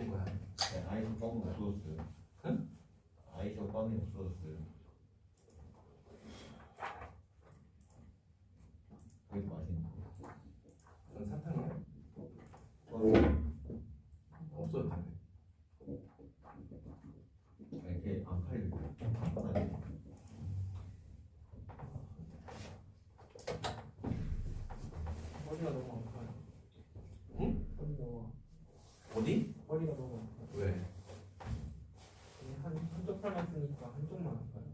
되는 거야. 네, 아이셔 껌은 없어졌어요. 응? 아이셔 껌이 없어졌어요. 그래도 맛있는데. 그건 사탕이야? 없어졌다며. 이렇게 안 팔리고 하나씩. 머리가 너무 아파요. 응? 머리 너무 어디? 머리가 너무 아파요. 왜? 한쪽 팔만 쓰니까 한쪽만 아파요.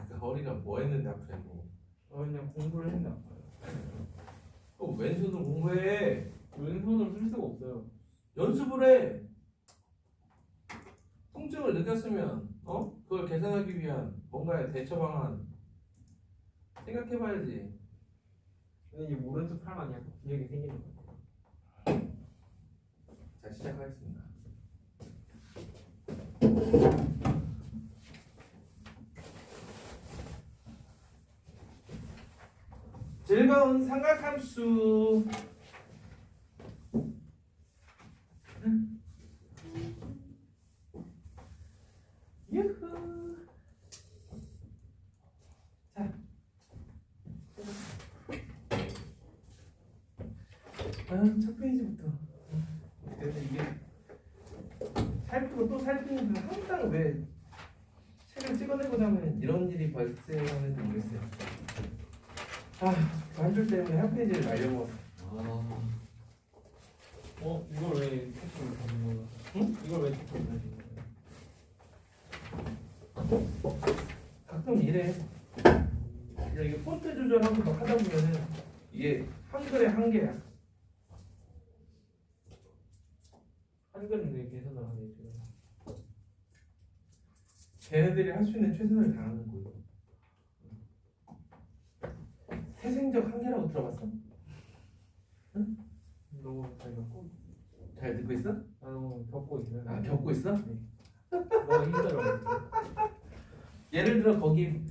그 허리가 뭐 했는데 아프냐고. 그냥 공부를 했는데 아파요. 왼손으로 공부해. 왼손으로 쓸 수가 없어요. 연습을 해. 통증을 느꼈으면 그걸 개선하기 위한 뭔가의 대처 방안 생각해봐야지. 근데 이 오른쪽 팔만 약간 근육이 생기는 것 같아요. 자, 시작하겠습니다. 즐거운 삼각함수. 유후. 자, 첫 페이지부터. 그래서 이게 살피고 또 살피는 그 항상 왜 책을 찍어내고자 하면 이런 일이 발생하는지 모르겠어요. 한 줄 때문에 한 페이지를 날려먹었어. 이걸 왜 택배로 가는 거야? 응? 이걸 왜 택배로 가는 거야? 가끔 이래. 이게 폰트 조절하고 막 하다 보면은 이게 한글의 한계야. 한글은 왜 개선을 하네 지금? 걔네들이 할 수 있는 최선을 다하는 거예요. 태생적 한계라고 들어봤어? 너무 자기가 꼭 잘 듣고 있어? 너무 겪고 있어요. 아, 겪고 있어? 네. 너무 힘들어요. 예를 들어 거기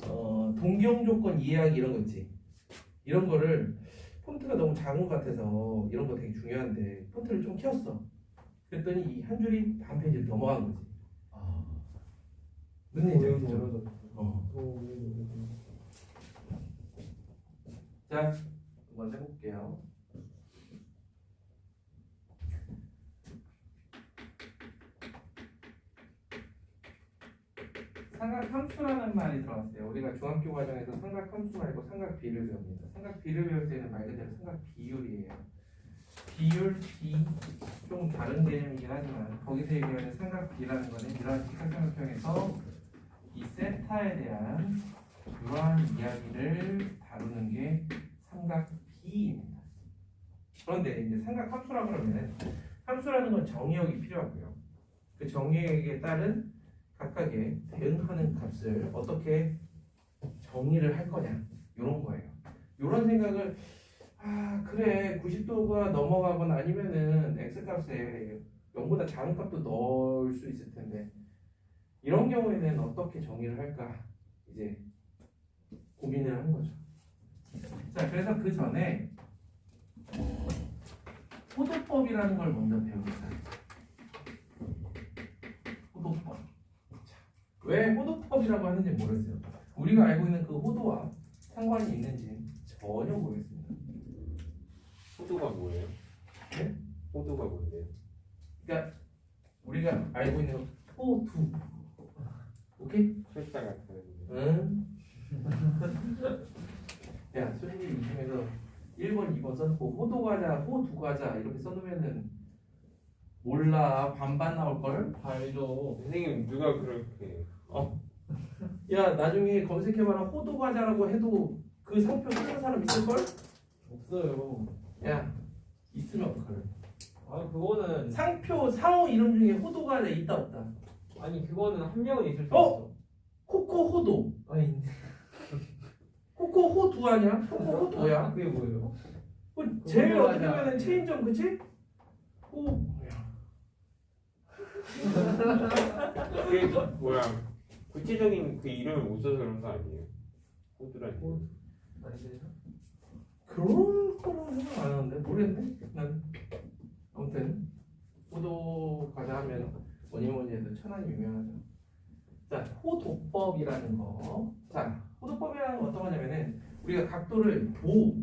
동경 조건 이해하기 이런 거 있지. 이런 거를 폰트가 너무 작은 것 같아서 이런 거 되게 중요한데 폰트를 좀 키웠어. 그랬더니 이 한 줄이 반 페이지를 넘어간 거지. 무슨 얘기인지 알겠죠? 자, 먼저 해볼게요. 삼각함수라는 말이 들어왔어요. 우리가 중학교 과정에서 삼각함수 말고 삼각비를 배웁니다. 삼각비를 배울 때는 말 그대로 삼각비율이에요. 비율, 비, 좀 다른 개념이긴 하지만 거기서 얘기하는 삼각비라는 거는 이러한 직사삼각형에서 이 세타에 대한 이러한 이야기를 다루는 게 삼각비입니다. 그런데 이제 삼각함수라고 그러면 함수라는 건 정의역이 필요하고요. 그 정의역에 따른 각각의 대응하는 값을 어떻게 정의를 할 거냐 이런 거예요. 이런 생각을 그래 90도가 넘어가거나 아니면은 x값에 0보다 작은 값도 넣을 수 있을 텐데 이런 경우에는 어떻게 정의를 할까 이제 고민을 하는 거죠. 자, 그래서 그 전에 호도법이라는 걸 먼저 배우겠다. 호도법. 왜 호도법이라고 하는지 모르겠어요. 우리가 알고 있는 그 호도와 상관이 있는지 전혀 모르겠습니다. 호두가 뭐예요? 네? 호두가 뭔데요? 그러니까 우리가 알고 있는 호두. 오케이? 철자가 다른데. 응? 야, 솔직히 이 중에서 1번, 2번 써놓고 호두과자, 호두과자 이렇게 써놓으면은 몰라. 반반 나올걸? 알죠. 선생님 누가 그렇게 야, 나중에 검색해봐라. 호두과자라고 해도 그 상표 쓰는 사람 있을걸? 없어요. 야, 있으면 어떡할래? 그거는 상표, 상호 이름 중에 호두과자 있다 없다? 그거는 한 명은 있을 수 어? 있어. 코코 호두. 코코 호두 아니야? 코코 호두야? 그게 뭐예요? 제일 호두과자. 어떻게 보면 체인점 그치? 그게 뭐야 구체적인 그 이름을 못 써서 그런 거 아니에요? 호두라는 거. 그럴 거라고 생각 안 하는데 모르겠네. 난 아무튼 호도 과자 하면 뭐니 해도 천안이 유명하죠. 자, 호도법이라는 거. 자, 호도법이라는 건 어떤 거냐면은 우리가 각도를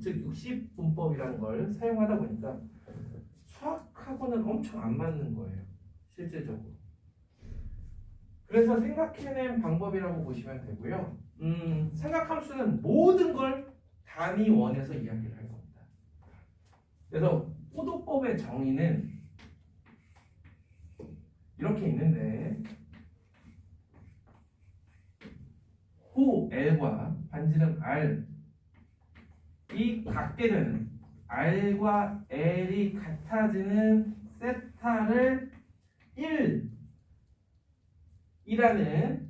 즉 60분법이라는 걸 사용하다 보니까 수학하고는 엄청 안 맞는 거예요. 실질적으로. 그래서 생각해낸 방법이라고 보시면 되고요. 생각함수는 모든 걸 단위 원에서 이야기를 할 겁니다. 그래서 호도법의 정의는 이렇게 있는데 호 L과 반지름 R 이 같게 되는 R과 L이 같아지는 세타를 1이라는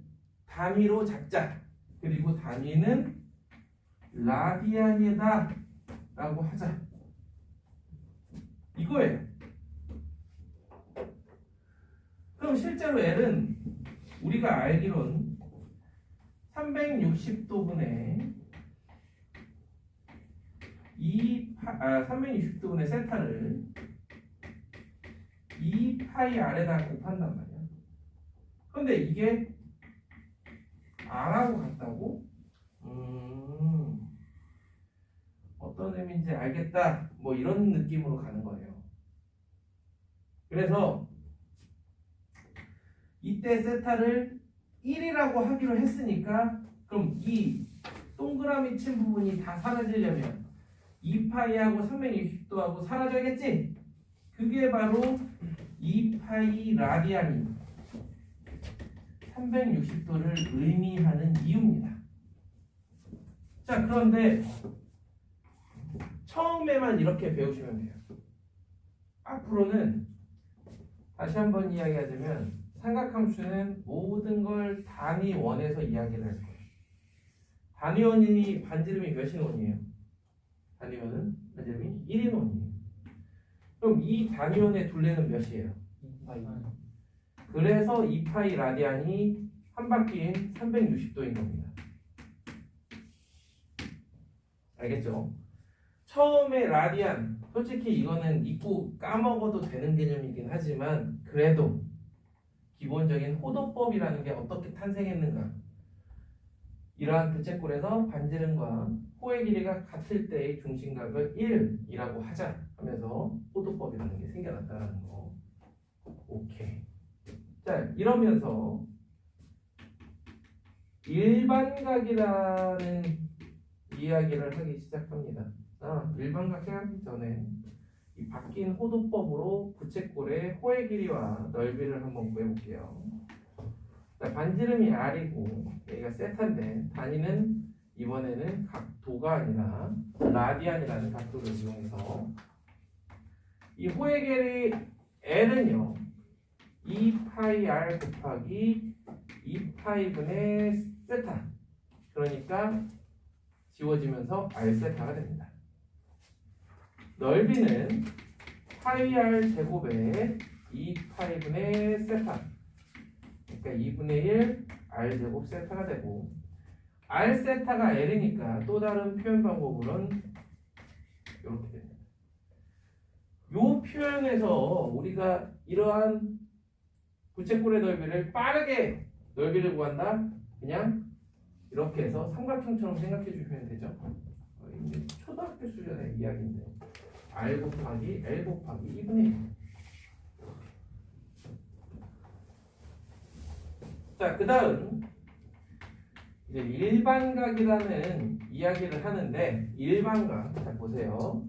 단위로 잡자. 그리고 단위는 라디안이다 라고 하자. 이거예요. 그럼 실제로 L은 우리가 알기론 360도분의 360도분의 세타를 2파이 R에다 곱한단 말이야. 그런데 이게 R하고 같다고? 어떤 의미인지 알겠다. 뭐 이런 느낌으로 가는 거예요. 그래서 이때 세타를 1이라고 하기로 했으니까 그럼 이 동그라미 친 부분이 다 사라지려면 2파이하고 360도하고 사라져야겠지? 그게 바로 2파이 라디안이 360도를 의미하는 이유입니다. 자, 그런데 처음에만 이렇게 배우시면 돼요. 앞으로는 다시 한번 이야기하자면 삼각함수는 모든 걸 단위 원에서 이야기를 할 거예요. 단위 원이 반지름이 몇인 원이에요? 단위 원은 반지름이 1인 원이에요. 그럼 이 단위 원의 둘레는 몇이에요? 2파이. 그래서 2파이 라디안이 한 바퀴에 360도인 겁니다. 알겠죠? 처음에 라디안, 솔직히 이거는 잊고 까먹어도 되는 개념이긴 하지만 그래도 기본적인 호도법이라는 게 어떻게 탄생했는가? 이러한 부채꼴에서 반지름과 호의 길이가 같을 때의 중심각을 1이라고 하자 하면서 호도법이라는 게 생겨났다는 거. 오케이. 자, 이러면서 일반각이라는 이야기를 하기 시작합니다. 일반각 하기 전에 이 바뀐 호도법으로 부채꼴의 호의 길이와 넓이를 한번 구해볼게요. 자, 반지름이 R이고 여기가 세타인데 단위는 이번에는 각도가 아니라 라디안이라는 각도를 이용해서 이 호의 길이 L은요 2파이 R 곱하기 2파이분의 세타, 그러니까 지워지면서 R 세타가 됩니다. 넓이는 파이 R 제곱에 2파이분의 세타, 그러니까 2분의 1 R 제곱 세타가 되고, R 세타가 L이니까 또 다른 표현 방법으로는 이렇게 됩니다. 이 표현에서 우리가 이러한 부채꼴의 넓이를 빠르게 넓이를 구한다? 그냥 이렇게 해서 삼각형처럼 생각해 주시면 되죠. 이제 초등학교 수준의 이야기인데 R 곱하기 L 곱하기 2분의 1. 자, 그 다음 이제 일반각이라는 이야기를 하는데, 일반각, 자 보세요.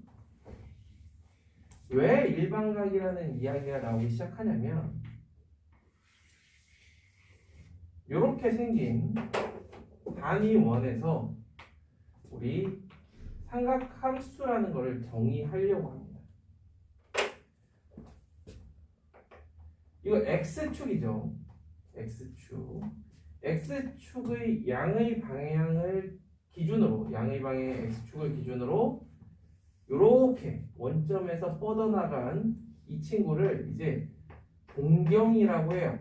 왜 일반각이라는 이야기가 나오기 시작하냐면 이렇게 생긴 단위 원에서 우리 삼각함수라는 것을 정의하려고 합니다. 이거 X축이죠. X축. X축의 양의 방향을 기준으로, 양의 방향의 X축을 기준으로 이렇게 원점에서 뻗어나간 이 친구를 이제 동경이라고 해요.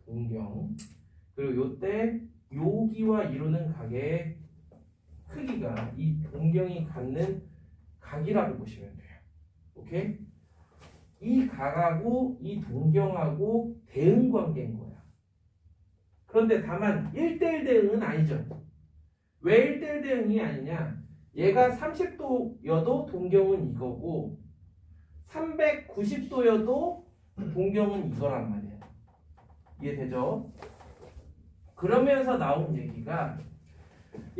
동경. 그리고 요때 여기와 이루는 각의 크기가 이 동경이 갖는 각이라고 보시면 돼요. 오케이? 이 각하고 이 동경하고 대응 관계인 거야. 그런데 다만 1대1 대응은 아니죠. 왜 1대1 대응이 아니냐? 얘가 30도여도 동경은 이거고 390도여도 동경은 이거란 말이야. 이해되죠? 그러면서 나온 얘기가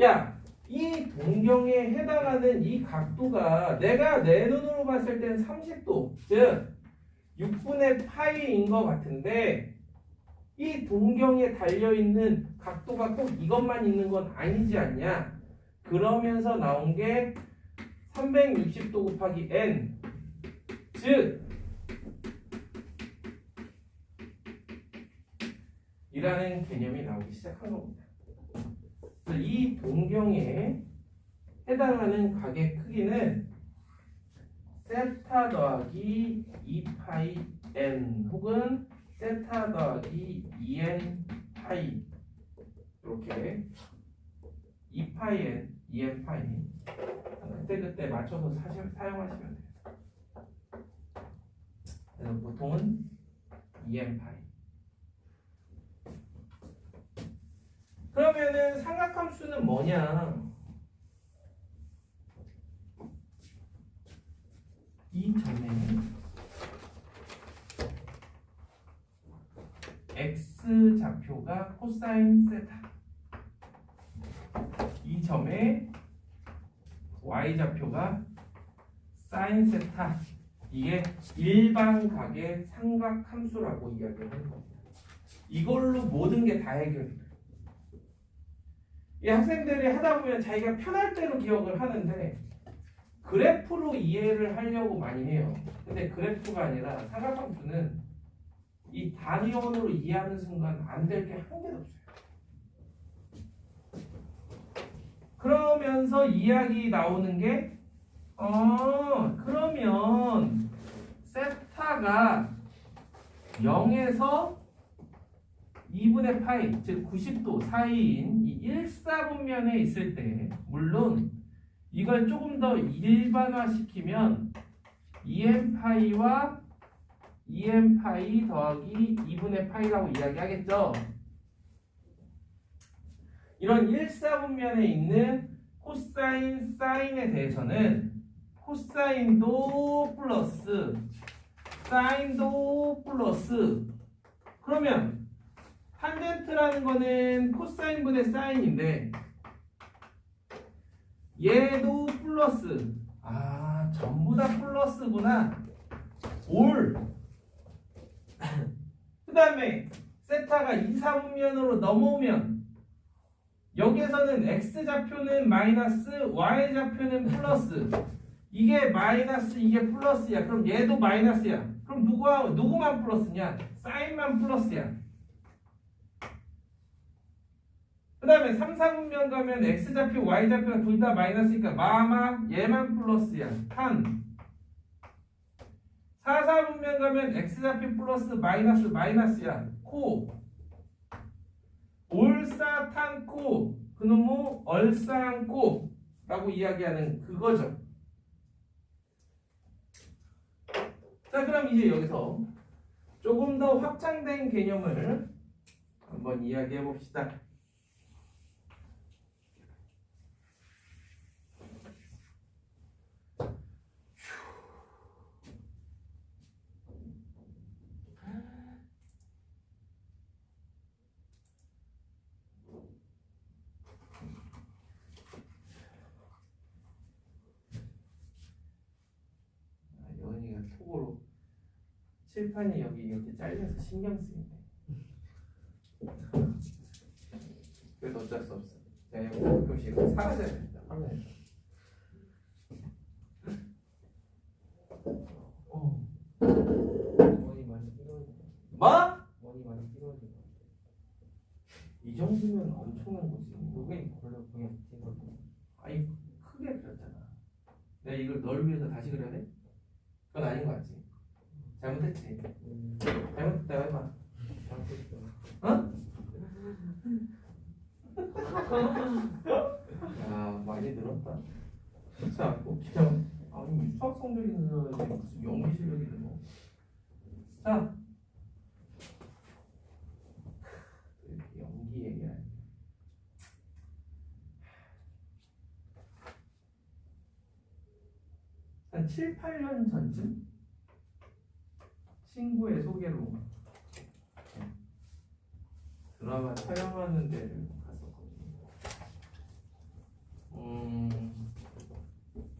야, 이 동경에 해당하는 이 각도가 내가 내 눈으로 봤을 땐 30도, 즉 6분의 파이인 것 같은데 이 동경에 달려있는 각도가 꼭 이것만 있는 건 아니지 않냐? 그러면서 나온 게 360도 곱하기 n, 즉 이라는 개념이 나오기 시작한 겁니다. 그래서 이 동경에 해당하는 각의 크기는 세타 더하기 2파이 n 혹은 세타 더하기 2n 파이, 이렇게 2파이 n, 2n 파이 그때 맞춰서 사용하시면 돼요. 그래서 보통은 2n 파이. 그러면은 삼각함수는 뭐냐? 이 점에 x 좌표가 코사인 세타, 이 점에 y 좌표가 사인 세타, 이게 일반각의 삼각함수라고 이야기를 하는 겁니다. 이걸로 모든 게 다 해결돼요. 이 학생들이 하다 보면 자기가 편할 대로 기억을 하는데 그래프로 이해를 하려고 많이 해요. 근데 그래프가 아니라 삼각함수는 이 단위원으로 이해하는 순간 안 될 게 한 개도 없어요. 그러면서 이야기 나오는 게 그러면 세타가 0에서 2분의 파이, 즉 90도 사이인 이 1사분면에 있을 때, 물론 이걸 조금 더 일반화시키면 2n파이와 2n파이 더하기 2분의 파이라고 이야기하겠죠. 이런 1사분면에 있는 코사인, 사인에 대해서는 코사인도 플러스 사인도 플러스, 그러면 탄젠트라는 거는 코사인분의 사인인데 얘도 플러스, 전부 다 플러스구나. 올. 그 다음에 세타가 2사분면으로 넘어오면 여기에서는 x좌표는 마이너스, y좌표는 플러스, 이게 마이너스, 이게 플러스야. 그럼 얘도 마이너스야. 그럼 누구만 플러스냐? 사인만 플러스야. 그 다음에 3사분면 가면 x좌표, y좌표가 둘 다 마이너스니까 마마, 얘만 플러스야. 탄. 4사분면 가면 x좌표 플러스 마이너스, 마이너스야. 코. 올사탄코, 그놈의 얼싸안코 라고 이야기하는 그거죠. 자, 그럼 이제 여기서 조금 더 확장된 개념을 한번 이야기해 봅시다. 톡으로 칠판이 여기 이렇게 잘려서 신경 쓰이네. 그래도 어쩔 수 없어. 내가 가끔씩 사라져야 된다. 머리 많이 삐뚤어져. 뭐? 머리 많이 삐뚤어져. 이 정도면 엄청난 거지. 여기 별로 그냥 찍어. 아니 크게 그렸잖아. 내가 이걸 널 위해서 다시 그려야 돼? 그건 아닌 거 같지? 잘못했지? 잘못했다고 해봐. 잘못했어. 어? 야, 많이 늘었다. 자, 그냥 아니 수학 성적이 늘어야지 무슨 연기 실력이 늘어. 자, 이렇게 연기 얘기하는. 한 7, 8년 전쯤 친구의 소개로 드라마 촬영하는 데를 갔었거든요.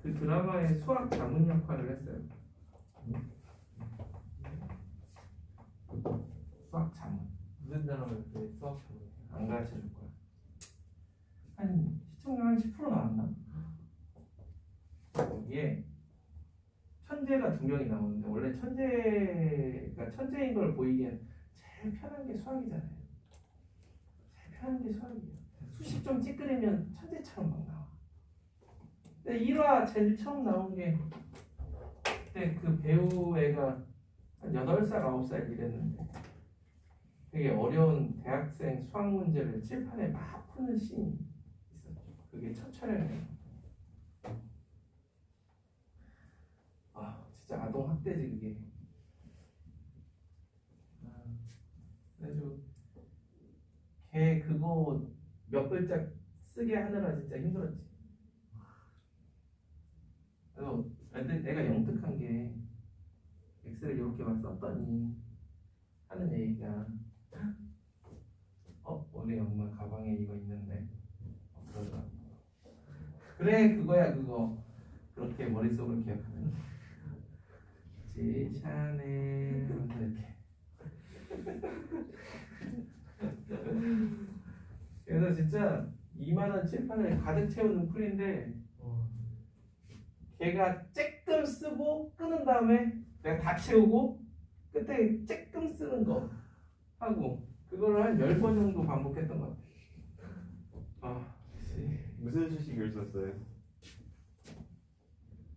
그 드라마의 수학 자문 역할을 했어요. 수학 자문. 무슨 사람을 그 수학 자문 안 가르쳐 줄 거야. 한 시청률 한 10% 나왔나? 거기에 천재가 2명이 나오는데 원래 천재가 천재인 걸 보이기엔 제일 편한 게 수학이잖아요. 제일 편한 게 수학이에요. 수식 좀 찌끄리면 천재처럼 막 나와. 근데 1화 제일 처음 나온 게 그때 그 배우 애가 한 8살, 9살 이랬는데 되게 어려운 대학생 수학 문제를 칠판에 막 푸는 씬이 있었죠. 그게 첫 촬영이에요. 아, 진짜 아동 학대지 그게. 그래가지고 걔 그거 몇 글자 쓰게 하느라 진짜 힘들었지. 그래서 내가 영특한 게 엑셀을 이렇게 막 썼더니 하는 얘기가 원래 엄마 가방에 이거 있는데 그러더라고. 그래 그거야 그거. 그렇게 머릿속으로 기억하면 그치 샤넬 하면서 이렇게. 그래서 진짜 2만원 칠판을 가득 채우는 풀인데 걔가 쬐끔 쓰고 끄는 다음에 내가 다 채우고 끝에 쬐끔 쓰는 거 하고 그거를 한 10번 정도 반복했던 것 같아. 아, 무슨 수식을 썼어요?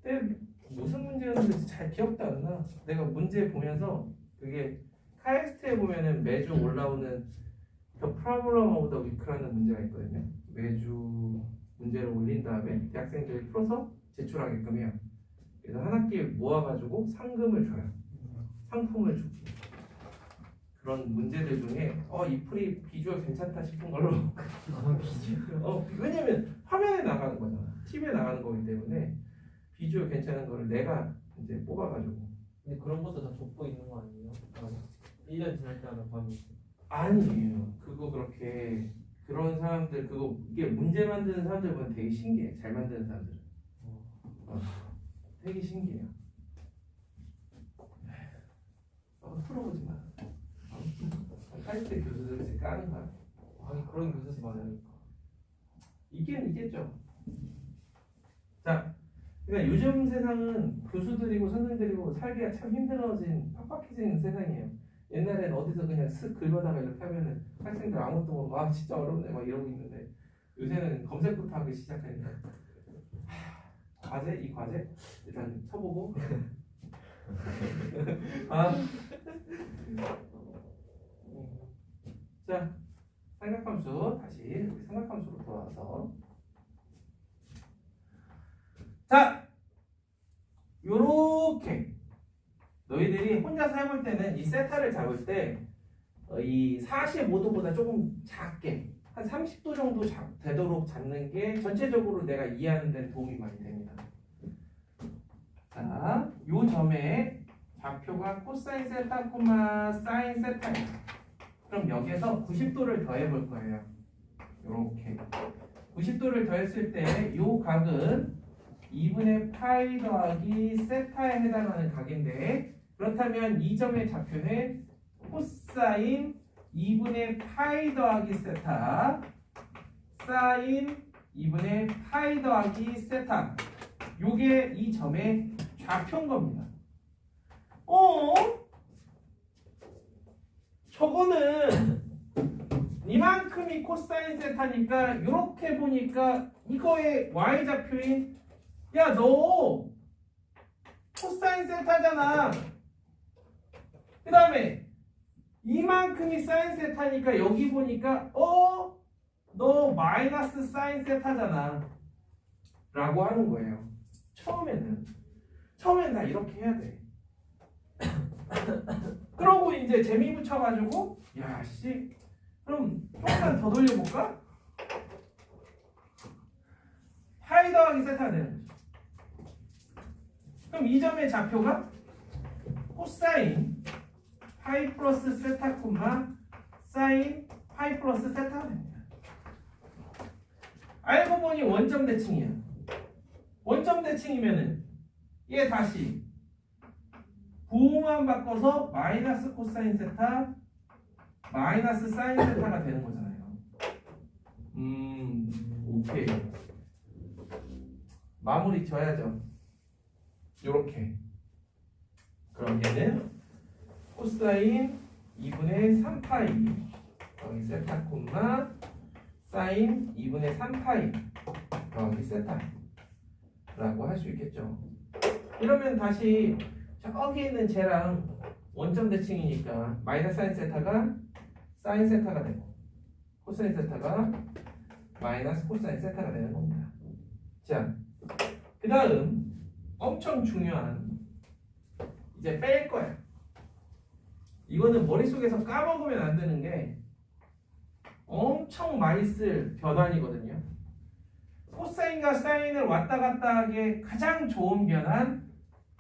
그때 무슨 문제였는지 잘 기억도 안 나. 내가 문제 보면서 그게 카이스트에 보면은 매주 올라오는 The Problem of the Week라는 문제가 있거든요. 매주 문제를 올린 다음에 대학생들이 풀어서 제출하게끔 해요. 그래서 한 학기 모아가지고 상금을 줘요. 상품을 주고. 그런 문제들 중에 이 풀이 비주얼 괜찮다 싶은 걸로 왜냐면 화면에 나가는 거잖아. TV에 나가는 거기 때문에 비주얼 괜찮은 거를 내가 이제 뽑아가지고. 근데 그런 것도 다 돋보 있는 거 아니에요? 1년 지날 때마다 밤이 아니에요. 그거 그렇게 그런 사람들 그거 이게 문제 만드는 사람들 보면 되게 신기해. 잘 만드는 사람들. 되게 신기해요. 풀어보지 마. 카이스트 교수들 까는 거야. 아니 그런 교수도 많으니까 있긴 있겠죠. 자, 그러니까 요즘 세상은 교수들이고 선생들이고 살기가 참 힘들어진 팍팍해진 세상이에요. 옛날엔 어디서 그냥 쓱 긁어다가 이렇게 하면은 학생들 아무것도 모르고 아 진짜 어렵네 막 이러고 있는데 요새는 검색부터 하기 시작하니까 과제? 이 과제? 일단 쳐보고 자, 삼각함수 다시 우리 삼각함수로 돌아와서 자, 요렇게 너희들이 혼자서 해볼 때는 이 세타를 잡을 때 이 45도보다 조금 작게 한 30도 정도 되도록 잡는 게 전체적으로 내가 이해하는 데는 도움이 많이 됩니다. 자, 요 점에 좌표가 코사인 세타, 사인 세타예요. 그럼 여기에서 90도를 더해 볼 거예요. 이렇게 90도를 더했을 때 요 각은 2분의 파이 더하기 세타에 해당하는 각인데 그렇다면 이 점의 좌표는 코사인 2분의 파이 더하기 세타 사인 2분의 파이 더하기 세타 요게 이 점의 좌표인 겁니다. 저거는 이만큼이 코사인 세타니까 이렇게 보니까 이거의 y좌표인 야 너 코사인 세타잖아. 그 다음에 이만큼이 사인 세타니까 여기 보니까 너 마이너스 사인 세타잖아 라고 하는 거예요. 처음에는 다 이렇게 해야 돼. 그러고 이제 재미 붙여가지고 야씨 그럼 조금만 더 돌려볼까? 파이 더하기 세타가 되는 거죠. 그럼 이 점의 좌표가 코사인 파이 플러스 세타 콤마 사인 파이 플러스 세타가 됩니다. 알고 보니 원점 대칭이야. 원점 대칭이면은 얘 다시 부호만 바꿔서 마이너스 코사인 세타 마이너스 사인 세타가 되는 거잖아요. 오케이. 마무리 져야죠. 요렇게. 그럼 얘는 코사인 2분의 3파이 여기 세타 콤마 사인 2분의 3파이 여기 세타 라고 할 수 있겠죠. 이러면 다시 저기 있는 쟤랑 원점 대칭이니까 마이너스 사인 세타가 사인 세타가 되고 코사인 세타가 마이너스 코사인 세타가 되는 겁니다. 자, 그 다음 엄청 중요한 이제 뺄 거야. 이거는 머릿속에서 까먹으면 안 되는 게 엄청 많이 쓸 변환이거든요. 코사인과 사인을 왔다 갔다 하기에 가장 좋은 변환.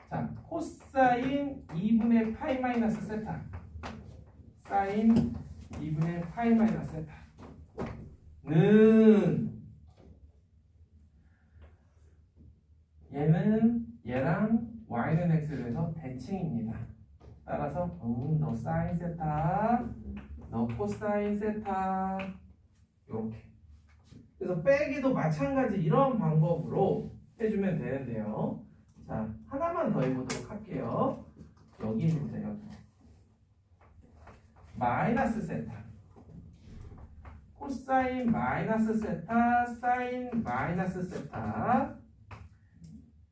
자, 코사인 2분의 파이 마이너스 세타 사인 2분의 파이 마이너스 세타는 얘는 얘랑 y는 x를 해서 대칭입니다. 따라서 너 사인 세타 너 코사인 세타 이렇게. 그래서 빼기도 마찬가지 이런 방법으로 해주면 되는데요. 자, 하나만 더 해보도록 할게요. 여기 있습니다. 여기. 마이너스 세타 코사인 마이너스 세타 사인 마이너스 세타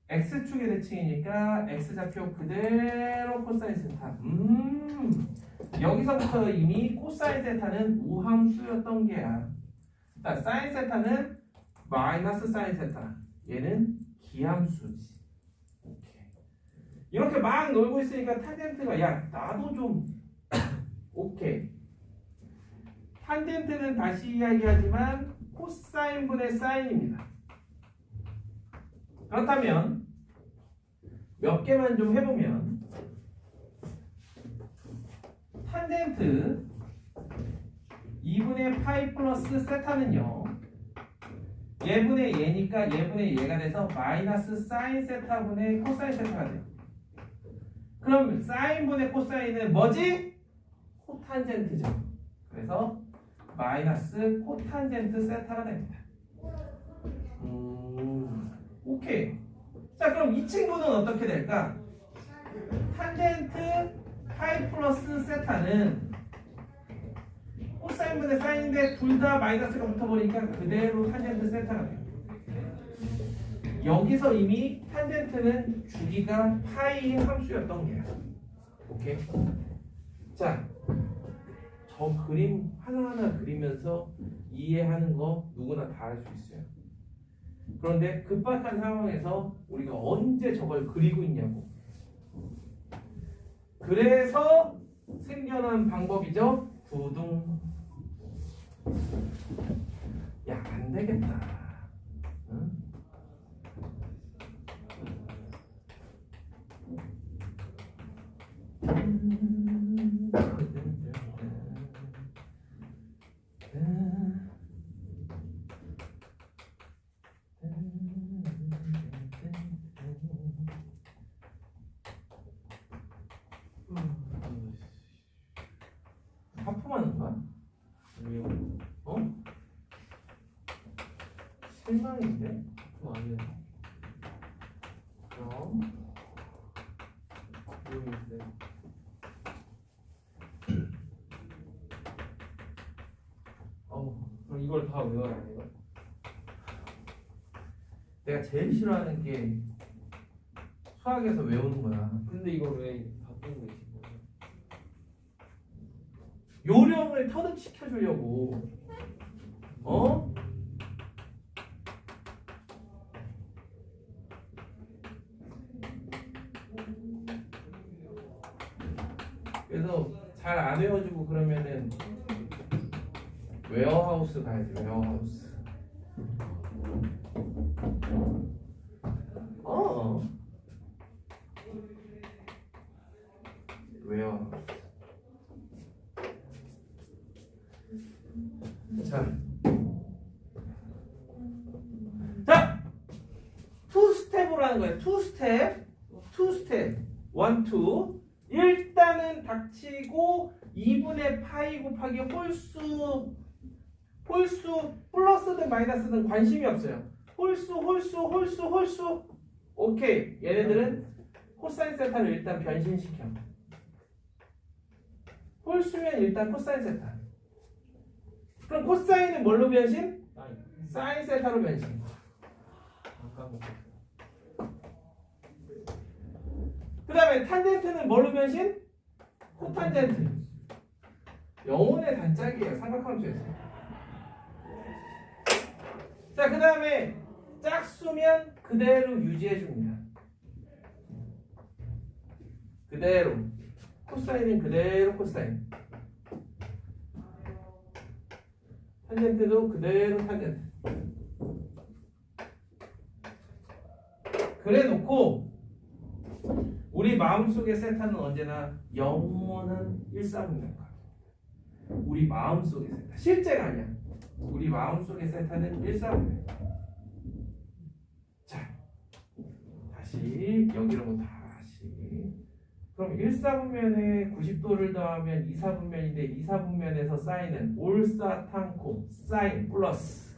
x축의 대칭이니까 x좌표 그대로 코사인 세타. 여기서부터 이미 코사인 세타는 우함수였던 게야. 자, 사인 세타는 마이너스 사인 세타. 얘는 기함수지. 오케이. 이렇게 막 놀고 있으니까 탄젠트가 야 나도 좀 오케이. 탄젠트는 다시 이야기하지만 코사인분의 사인입니다. 그렇다면 몇 개만 좀 해보면 탄젠트 2분의 파이 플러스 세타는요 얘분의 얘니까 얘분의 얘가 돼서 마이너스 사인 세타분의 코사인 세타가 돼요. 그럼 사인분의 코사인은 뭐지? 코탄젠트죠. 그래서 마이너스 코탄젠트 세타가 됩니다. 오케이. 자, 그럼 이 친구는 어떻게 될까? 탄젠트 파이 플러스 세타는 코사인분의 사인인데 둘 다 마이너스가 붙어버리니까 그대로 탄젠트 세타가 돼요. 여기서 이미 탄젠트는 주기가 파이인 함수였던 게야. 오케이? 자, 저 그림 하나하나 그리면서 이해하는 거 누구나 다 할 수 있어요. 그런데 급박한 상황에서 우리가 언제 저걸 그리고 있냐고. 그래서 생겨난 방법이죠. 두둥. 야, 안 되겠다. 응? 하품하는 거야? 아니요. 어? 실망인데? 그거 아니에요. 그럼 모르겠어요. 그럼 이걸 다 외워야 돼요? 내가 제일 싫어하는 게 수학에서 외우는 거야. 근데 이걸 왜 바꾸는 거 있지? 요령을 터득시켜 주려고. 어? 해가지고 그러면은 웨어하우스 가야지. 웨어하우스. 웨어하우스. 자, 투스텝으로 하는 거예요. 투스텝, 1, 2. 일단은 닥치고 2분의 파이 곱하기 홀수 플러스든 마이너스든 관심이 없어요. 홀수. 오케이. 얘네들은 코사인 세타를 일단 변신시켜. 홀수면 일단 코사인 세타. 그럼 코사인은 뭘로 변신? 사인 세타로 변신. 그 다음에 탄젠트는 뭘로 변신? 코탄젠트. 영혼의 단짝이에요. 삼각함수에서. 자, 그 다음에 짝수면 그대로 유지해줍니다. 그대로. 코사인은 그대로 코사인. 탄젠트도 그대로 탄젠트. 그래 놓고 우리 마음속의 세타는 언제나 영원한 일사분면과 우리 마음속의 세타. 실제가 아니야. 우리 마음속의 세타는 일사분면. 자, 다시 여기로 다시. 그럼 1사분면에 90도를 더하면 2사분면인데 2사분면에서 사인은 올사탕코 사인 플러스.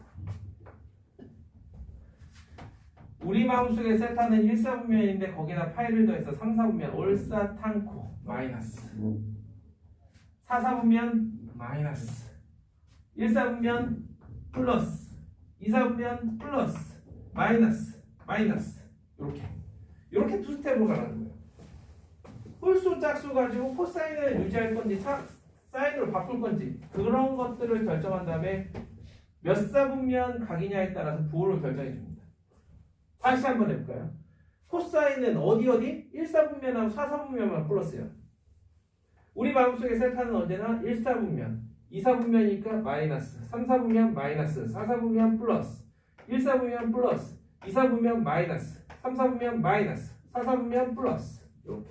우리 마음속의 세타는 1사분면인데 거기다 파이를 더해서 3사분면 올사탕코 마이너스. 4사분면 마이너스. 1사분면 플러스. 2사분면 플러스. 마이너스. 이렇게 두 스텝으로 가는 거예요. 홀수 짝수 가지고 코사인을 유지할 건지 사인으로 바꿀 건지 그런 것들을 결정한 다음에 몇 사분면 각이냐에 따라서 부호를 결정해 줍니다. 다시 한번 해볼까요? 코사인은 어디 1사분면하고 4사분면만 플러스요. 우리 마음속의 세타는 언제나 1사분면 2사분면이니까 마이너스, 3사분면 마이너스, 4사분면 플러스, 1사분면 플러스, 2사분면 마이너스, 3사분면 마이너스, 4사분면 플러스. 이렇게.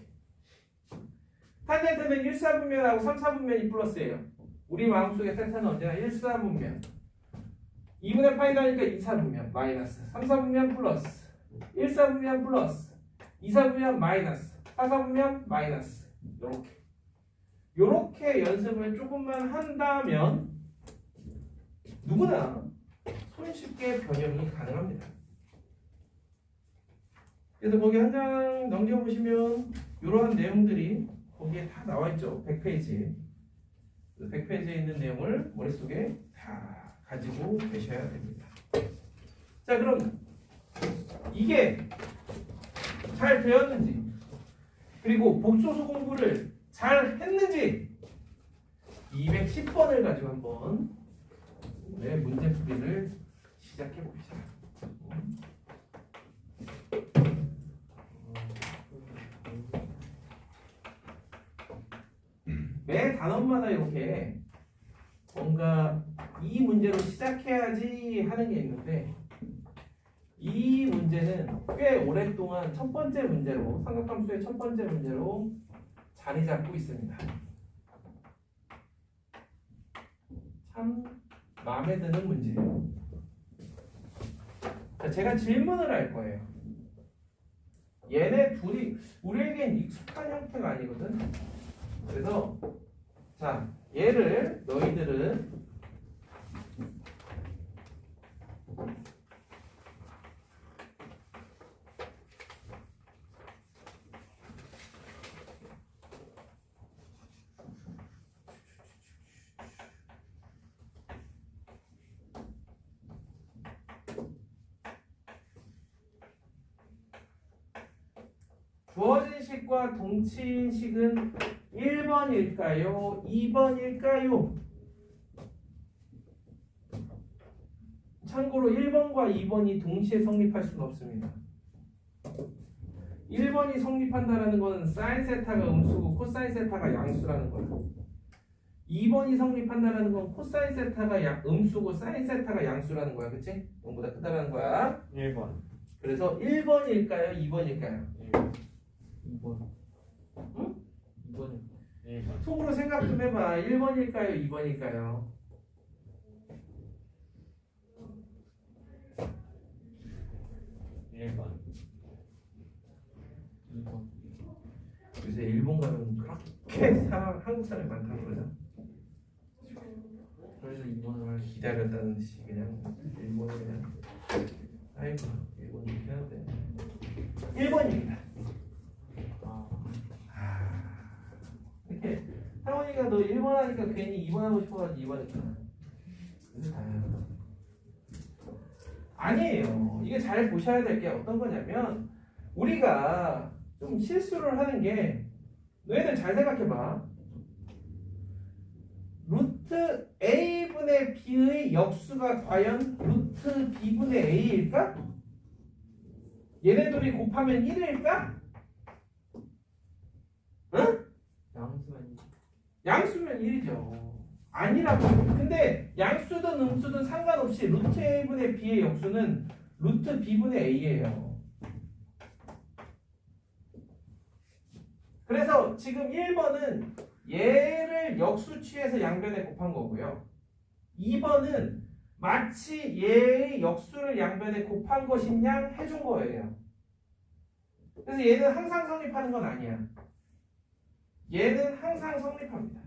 탄젠트는 1사분면하고 3사분면이 플러스예요. 우리 마음속의 세타는 언제나 1사분면 2분의 파이 나니까 2사분면 마이너스 3사분면 플러스 1사분면 플러스 2사분면 마이너스 4사분면 마이너스. 요렇게 연습을 조금만 한다면 누구나 손쉽게 변형이 가능합니다. 그래서 거기 한 장 넘겨보시면 이러한 내용들이 거기에 다 나와있죠. 100페이지. 100페이지에 있는 내용을 머릿속에 다 가지고 계셔야 됩니다. 자, 그럼 이게 잘 되었는지 그리고 복소수 공부를 잘 했는지 210번을 가지고 한번 문제풀이를 시작해 봅시다. 매 단원마다 이렇게 뭔가 이 문제로 시작해야지 하는 게 있는데 이 문제는 꽤 오랫동안 첫 번째 문제로 삼각함수의 첫 번째 문제로 자리 잡고 있습니다. 참 마음에 드는 문제예요. 자, 제가 질문을 할 거예요. 얘네 둘이 우리에겐 익숙한 형태가 아니거든. 그래서 자, 얘를 너희들은 주어진 식과 동치인 식은 1번일까요? 2번일까요? 참고로 1번과 2번이 동시에 성립할 수는 없습니다. 1번이 성립한다는 것은 사인 세타가 음수고 코사인 세타가 양수라는 거예요. 2번이 성립한다는 건 코사인 세타가 음수고 사인 세타가 양수라는 거야. 그치? 0보다 크다라는 거야. 1번. 그래서 1번일까요? 2번일까요? 2번. 응? 2번은 1번. 속으로 생각 좀 해봐. 1번일까요? 2번일까요? 1번. 2번. 요새 일본 가면 그렇게 한국 사람이 많다고 그러죠? 그래서 2번을 기다렸다는 듯이 그냥 일본을 그냥 아이고 일본 이렇게 하는데 1번입니다. 이렇게 상원이가 너 1번 하니까 괜히 2번 하고 싶어가지고 2번 했잖아. 아니에요. 이게 잘 보셔야 될 게 어떤 거냐면 우리가 좀 실수를 하는 게 너희들 잘 생각해봐. 루트 a분의 b의 역수가 과연 루트 b분의 a일까? 얘네들이 곱하면 1일까? 응? 양수만 양수면 1이죠. 아니라고. 근데 양수든 음수든 상관없이 루트 a분의 b의 역수는 루트 b분의 a예요. 그래서 지금 1번은 얘를 역수 취해서 양변에 곱한 거고요. 2번은 마치 얘의 역수를 양변에 곱한 것이냐 해준 거예요. 그래서 얘는 항상 성립하는 건 아니야. 얘는 항상 성립합니다.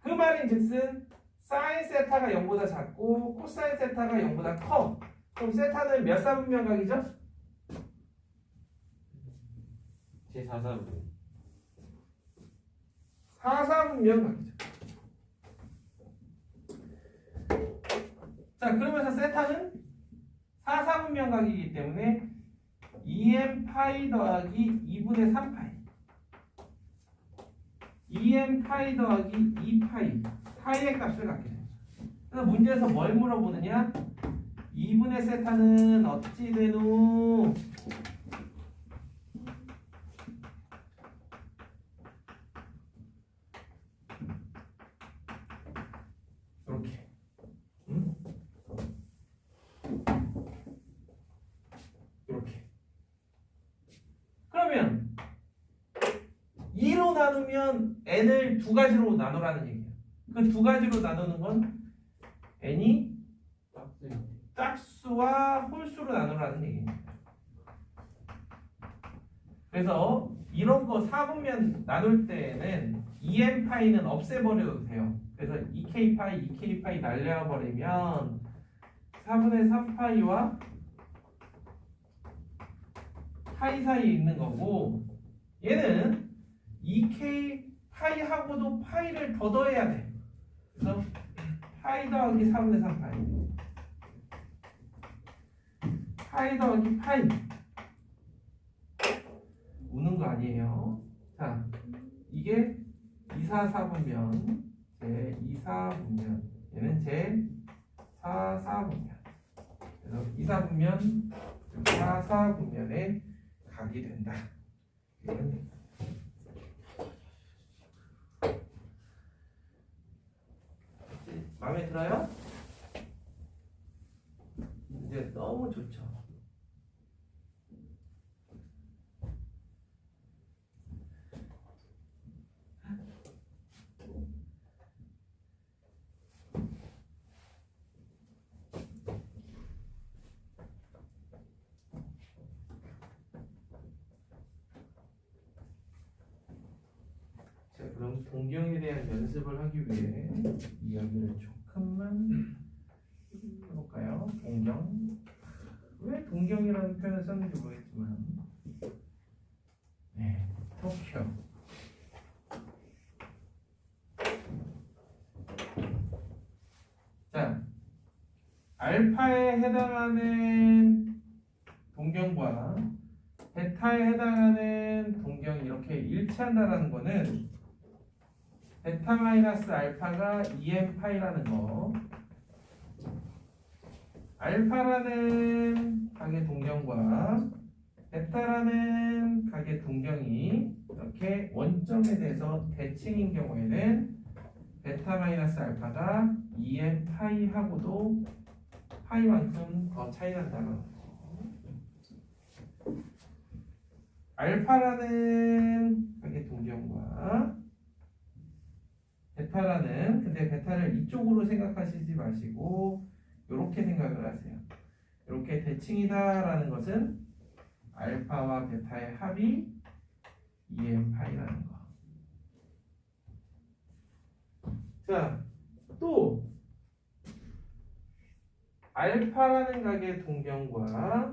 그 말인 즉슨 사인 세타가 0보다 작고 코사인 세타가 0보다 커. 그럼 세타는 몇 사분면각이죠? 제 4사분. 4사분면각이죠. 자, 그러면서 세타는 4사분면각이기 때문에 2m 파이 더하기 2분의 3파이 2m 파이 더하기 2파이 파이의 값을 갖게 됩니다. 그래서 문제에서 뭘 물어보느냐? 2분의 세타는 어찌 되노? 이렇게. 이렇게. 그러면 2로 나누면 n을 두 가지로 나누라는 얘기예요. 그 두 가지로 나누는 건 n이 짝수와 홀수로 나누라는 얘기입니다. 그래서 이런 거 4분면 나눌 때는 2n파이는 없애버려도 돼요. 그래서 2k파이, 2k파이 날려버리면 4분의 3파이와 파이 사이에 있는 거고 얘는 2k 파이하고도 파이를 더 더해야 돼. 그래서 파이 더하기 4분의 3파이 파이 더하기 파이 우는 거 아니에요. 자, 이게 2, 4, 4분면 제 2, 4분면 얘는 제 4, 4분면 그래서 2, 4분면 4, 4분면에 각이 된다. 이런 얘기입니다. 마음에 들어요? 이제 너무 좋죠. 자, 그럼 동경에 대한 연습을 하기 위해 이야기를 조금만 해볼까요? 동경. 왜 동경이라는 표현을 썼는지 모르겠지만, 네, 도쿄. 자, 알파에 해당하는 동경과 베타에 해당하는 동경이 이렇게 일치한다는 거는 베타 마이너스 알파가 2m 파이라는 거, 알파라는 각의 동경과 베타라는 각의 동경이 이렇게 원점에 대해서 대칭인 경우에는 베타 마이너스 알파가 2n 파이하고도 파이만큼 더 차이 난다는 거죠. 알파라는 가게 동경과 베타라는, 근데 베타를 이쪽으로 생각하시지 마시고 이렇게 생각을 하세요. 이렇게 대칭이다라는 것은 알파와 베타의 합이 2n 파이라는 거. 자, 또 알파라는 각의 동경과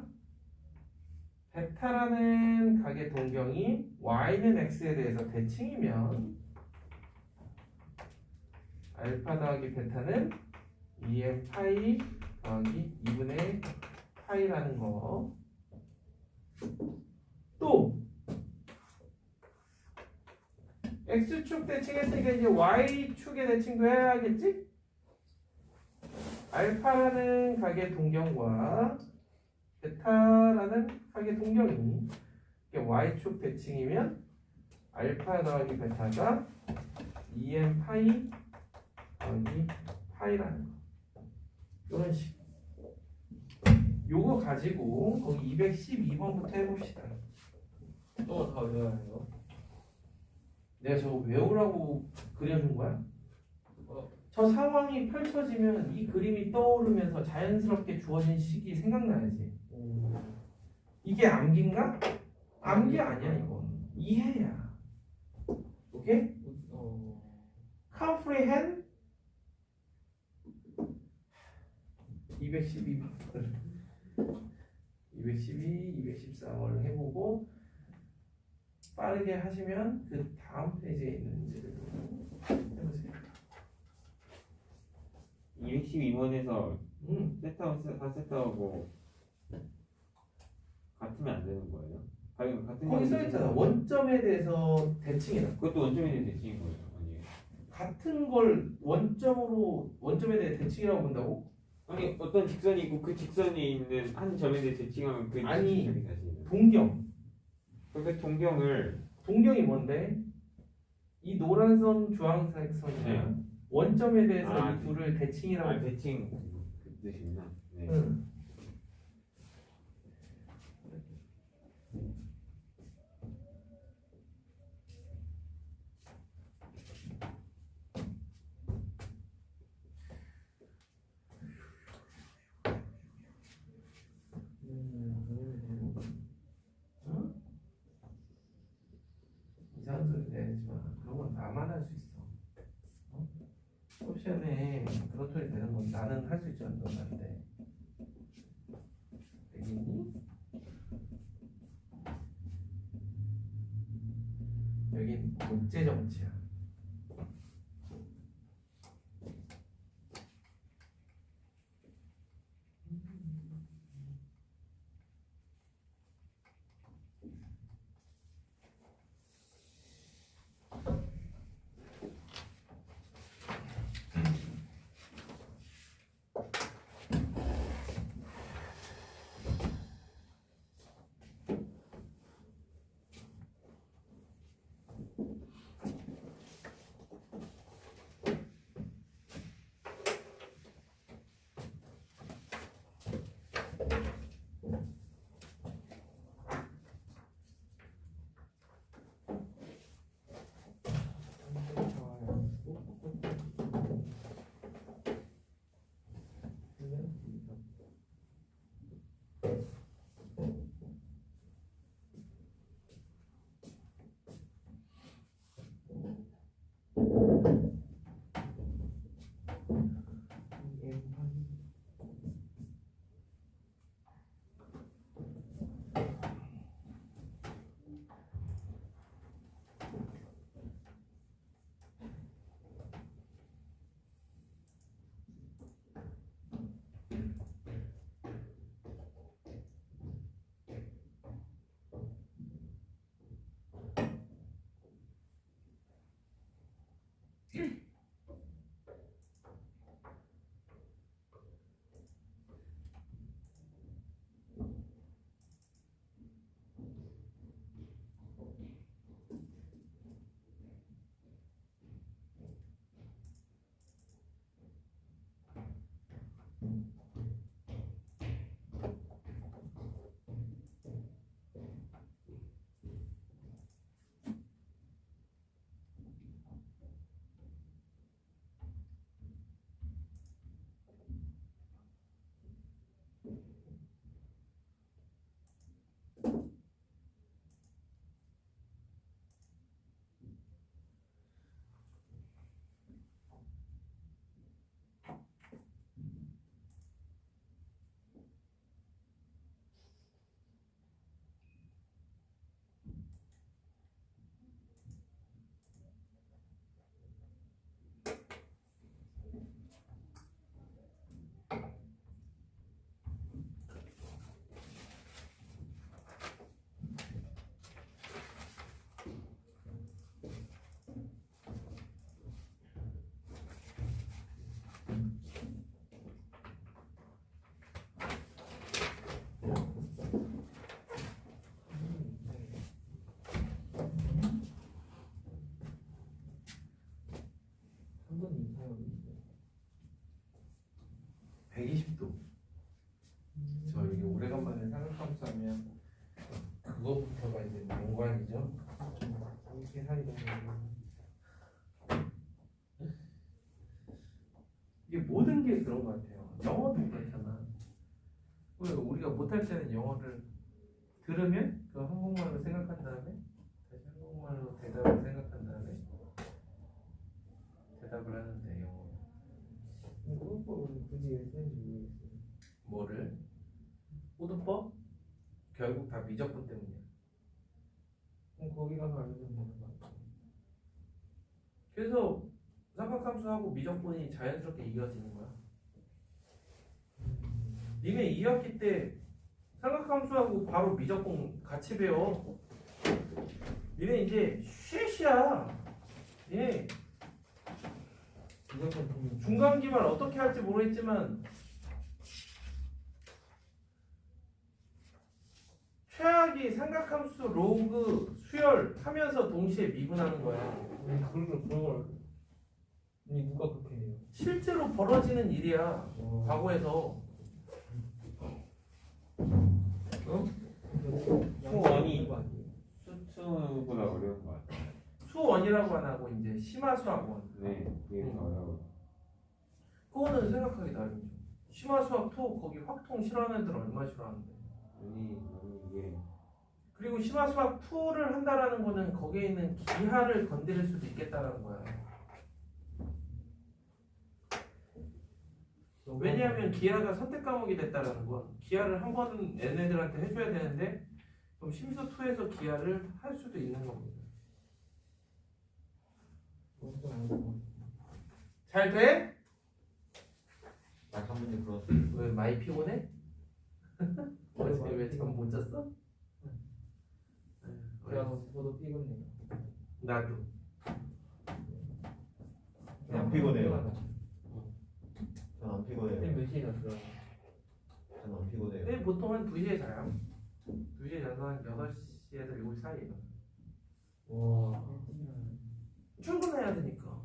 베타라는 각의 동경이 y는 x에 대해서 대칭이면 알파 더하기 베타는 2n 파이 더하기 2분의 파이라는 거. 또 x축 대칭했으니까 이제 y축의 대칭도 해야겠지? 알파라는 각의 동경과 베타라는 각의 동경이 y축 대칭이면 알파 더하기 베타가 2n 파이 더하기 파이라는 거. 이런 식. 요거 가지고 거기 212번부터 해봅시다. 또 다 외워야 해요. 내가 저거 외우라고 그려준 거야? 저 상황이 펼쳐지면 이 그림이 떠오르면서 자연스럽게 주어진 식이 생각나야지. 이게 암기인가? 암기 아니야 이건. 이해야. 오케이? comprehend 212번 212, 213을 해보고 빠르게 하시면 그 다음 페이지에 있는 문제를 해보세요. 212번에서 세타하고 4세타하고 같으면 안 되는 거예요? 아니, 같은 거기 거는 써있잖아. 원점에 대해서 대칭이다. 그것도 원점에 대한 대칭인 거예요? 아니에요? 같은 걸 원점에 대해 대칭이라고 본다고? 아니 어떤 직선이 있고 그 직선에 있는 한 점에 대해 대칭하면 그 아니, 직선이 다시 있는. 동경. 그러니까 동경을 동경이 뭔데? 이 노란 선, 주황색 선이야. 네. 원점에 대해서 아, 이 둘을 대칭이라고. 대칭 그 뜻이구나. 네. 응. 응? 이상한 소리 내지 마. 그런 건 나만 할 수 있어. 어? 옵션에 그런 소리 내는 건 나는 할 수 있지 않는 건데. 알겠니? 여긴 국제 정치야. 온도는 사용하고 있어요. 120도. 저 이게 오래간만에 삼각함수 하면 그거부터가 이제 난관이죠. 이렇게 살이 너무 이게 모든 게 그런 것 같아요. 영어도 그렇잖아. 왜 우리가 못할 때는 영어를 들으면 그 한국말로 생각한 다음에 다시 한국말로 대답을 생각한 다음에 대답을 하는데 영어 호두법은 굳이 왜 쓰는지 모르겠어요. 뭐를 호두법 결국 다 미적분 때문이야. 그럼 거기 가서 알려주면 되는 거 같아요. 그래서 삼각함수하고 미적분이 자연스럽게 이어지는 거야. 니네 2학기 때 삼각함수하고 바로 미적분 같이 배워. 니네 이제 쉐시야. 예. 무조건 좀 중간기말 어떻게 할지 모르겠지만 최악이 삼각함수 로그 수열 하면서 동시에 미분하는 거야. 그걸 아니 누가 그렇게 해요? 실제로 벌어지는 일이야. 와. 과거에서. 수원이 거 아니에요? 수투보다 어려운 것 같아요. 수원이라고 안 하고 이제 심화수학원. 네, 그게 더 어려워. 그거는 생각하기 나름이죠. 심화수학 2 거기 확통 싫어하는 애들 얼마나 싫어하는데. 아니 이게 그리고 심화수학 2를 한다라는 거는 거기에 있는 기하를 건드릴 수도 있겠다라는 거야. 왜냐하면 기하가 선택 과목이 됐다라는 건 기하를 한 번은 얘네들한테 해줘야 되는데 그럼 심수 2에서 기하를 할 수도 있는 겁니다. 잘 돼? 딱 한 문제 풀었어. 왜 많이 피곤해? 어제 왜 잠 못 잤어? 제가 저도 피곤해요. 나도. 안 피곤해요. 전 안 쌤 피곤해요. 몇 시에 잤어요? 전 안 피곤해요. 네, 보통 한 2시에 자요. 2시에 자서 한 6시에서 7시 사이에 일어나. 와. 출근해야 되니까.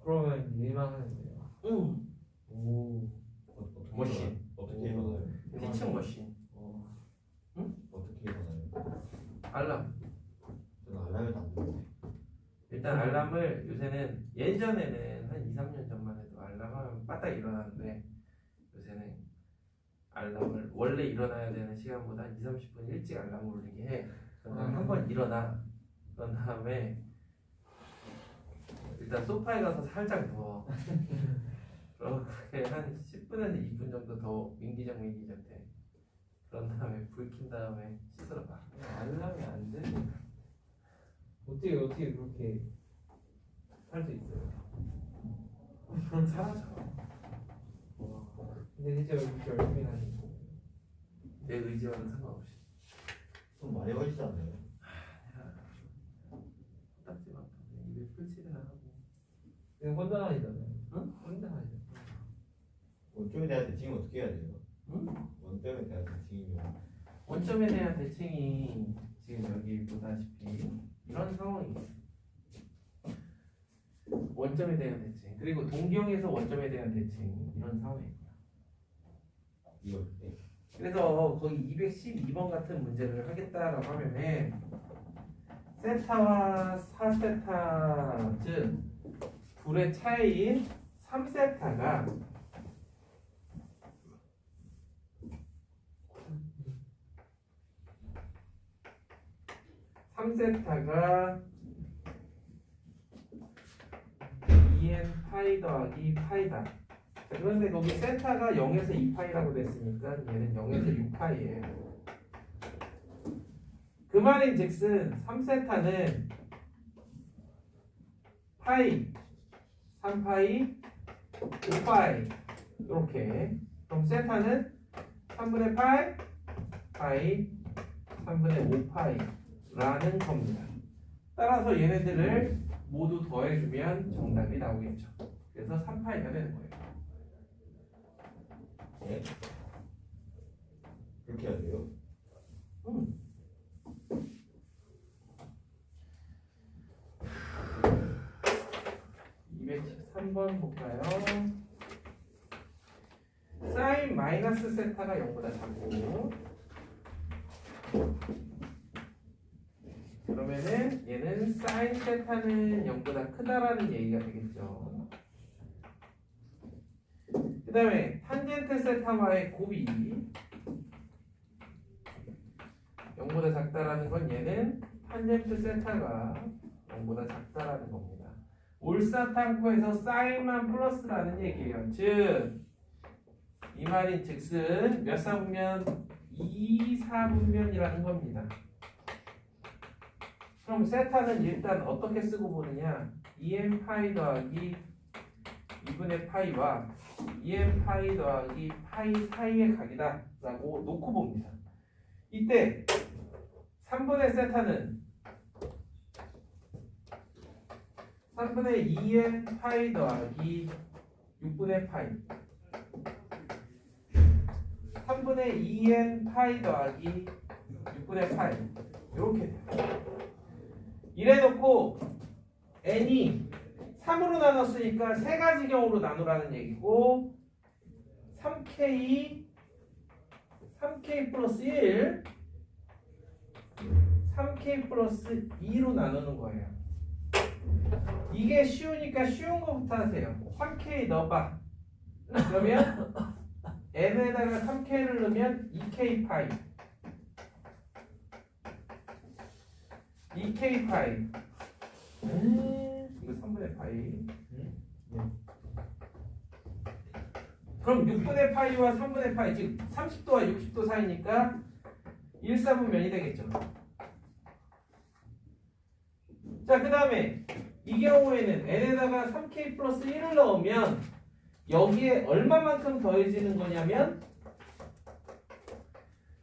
그러면 일만 하는 거예요? 응. 오. 어떻게 머신. 어떻게 일어나요? 피칭 머신. 어떻게 일어나요? 알람. 저는 알람에도 안 들어요. 일단 알람을 요새는 예전에는 한 2, 3년 전만 해도 알람하면 빠딱 일어나는데 요새는 알람을 원래 일어나야 되는 시간보다 2, 30분 일찍 알람을 울리게 해. 그다음 한번 일어나. 그런 다음에 일단 소파에 가서 살짝 누워. 그렇게 한 10분에서 2분 정도 더 민기적 돼. 그런 다음에 불 킨 다음에 씻으러 가. 알람이 안 돼? 어떻게 그렇게 할 수 있어요? 그럼 사라져. 와. 근데 진짜 이렇게 열심히 하는 거. 내 의지와는 상관없이. 좀 많이 걸리지 않나요? 딱지 많다. 입에 풀칠이나 하고. 그냥 혼자 다니잖아요. 응? 혼자 다니잖아요. 원점에 대한 대칭은 어떻게 해야 돼요? 응? 원점에 대한 대칭이면 원점에 대한 대칭이 지금 여기 보다시피 이런 상황이에요. 원점에 대한 대칭 그리고 동경에서 원점에 대한 대칭 이런 상황이에요. 이걸 때 그래서 거기 212번 같은 문제를 하겠다라고 하면은 세타와 4세타 즉 둘의 차이인 3세타가 삼세타가 2n 파이 더하기 파이다. 그런데 거기 세타가 0에서 2파이라고 됐으니까 얘는 0에서 6파이예요. 그 말인 즉슨 3세타는 파이, 3파이, 5파이 이렇게. 그럼 세타는 3분의 8, 파이, 3분의 5파이 라는 겁니다. 따라서 얘네들을 모두 더해주면 정답이 나오겠죠. 그래서 3파이가 되는 거예요. 네? 그렇게 해야 돼요? 213번 볼까요? 사인 마이너스 세타가 0보다 작고 그러면은 얘는 사인 세타는 0보다 크다라는 얘기가 되겠죠. 그 다음에 탄젠트 세타와의 곱이 0보다 작다라는 건 얘는 탄젠트 세타가 0보다 작다라는 겁니다. 올사탕코에서 사인만 플러스라는 얘기예요. 즉 이 말인 즉슨 몇 사분면? 2사분면이라는 겁니다. 그럼 세타는 일단 어떻게 쓰고 보느냐? 2n 파이 더하기 2분의 파이와 2n 파이 더하기 파이 사이의 각이다 라고 놓고 봅니다. 이때 3분의 세타는 3분의 2n 파이 더하기 6분의 파이 3분의 2n 파이 더하기 6분의 파이 이렇게 돼요. 이래놓고 n이 3으로 나눴으니까 세 가지 경우로 나누라는 얘기고 3k 플러스 1 3k 플러스 2로 나누는 거예요. 이게 쉬우니까 쉬운 거부터 하세요. 3k 넣어봐. 그러면 n에다가 3k를 넣으면 2k 파이 2k 파이 이거 3분의 파이 그럼 6분의 파이와 3분의 파이 즉 30도와 60도 사이니까 1사분면이 되겠죠. 자, 그 다음에 이 경우에는 n에다가 3k 플러스 1을 넣으면 여기에 얼마만큼 더해지는 거냐면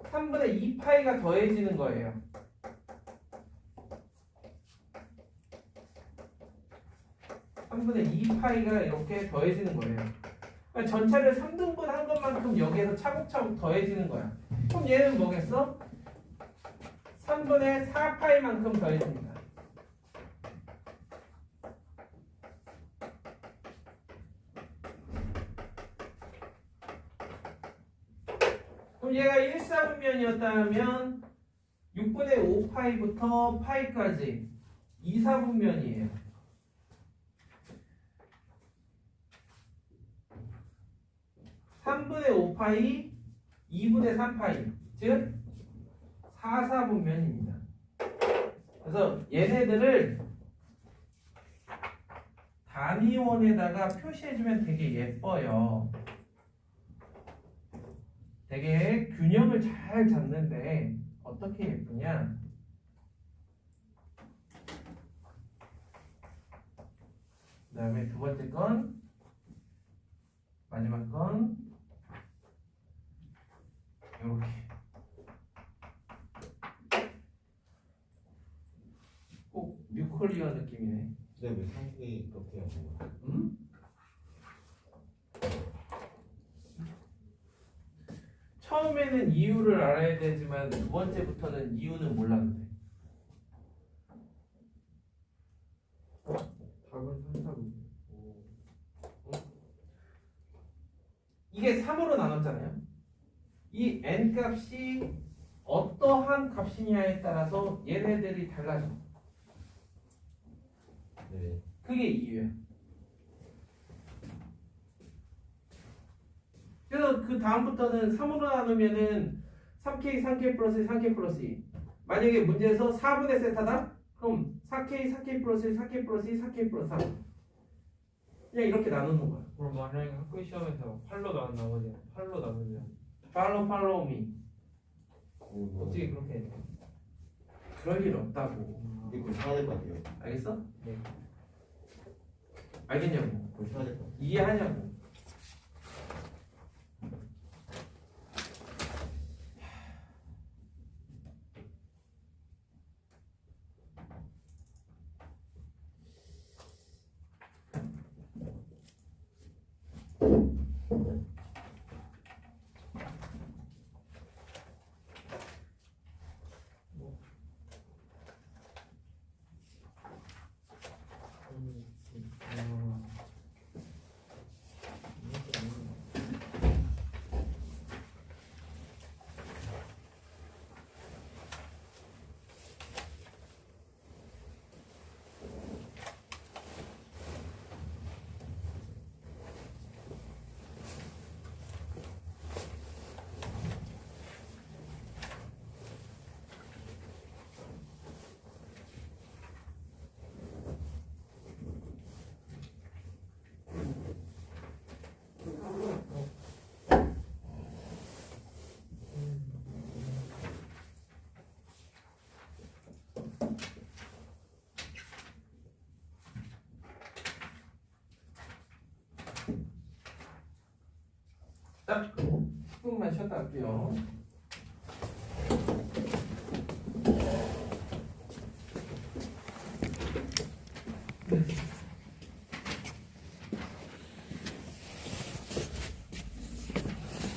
3분의 2파이가 더해지는 거예요. (3분의 2파이가) 이렇게 더해지는 거예요. 그러니까 전체를 3등분 한 것만큼 여기에서 차곡차곡 더해지는 거야. 그럼 얘는 뭐겠어? 3분의 4파이만큼 더해집니다. 그럼 얘가 1사분면이었다면 6분의 5파이부터 파이까지 2사분면이에요. (3분의 5파이) 2분의 3파이 즉 4사분면입니다. 그래서 얘네들을 단위원에다가 표시해주면 되게 예뻐요. 되게 균형을 잘 잡는데 어떻게 예쁘냐? 그 다음에 두 번째 건, 마지막 건 이렇게 꼭 뉴클리어 느낌이네. 근데 왜 상식이 그렇게 하는 거야? 처음에는 이유를 알아야 되지만 두 번째부터는 이유는 몰라도 돼. 답은 상상. 이게 3으로 나눴잖아요. 이 n 값이 어떠한 값이냐에 따라서 얘네들이 달라져. 네. 그게 이유예요. 그래서 그 다음부터는 3으로 나누면은 3k 플러스 1, 3k 플러스 2. 만약에 문제에서 4분의 세타다? 그럼 4k 플러스 1, 4k 플러스 2, 4k 플러스 3. 그냥 이렇게 나누는 거야. 그럼 만약에 학교 시험에서 8로 나누면 8로 나누면 팔로우 미. 어떻게 그렇게 해? 그럴 일 없다고. 이거 곧 사야 될 것 같아요. 알겠어? 네. 알겠냐고. 곧 사야 될 것 같아요. 이해하냐고. 10분만 쉬었다 할게요. 네.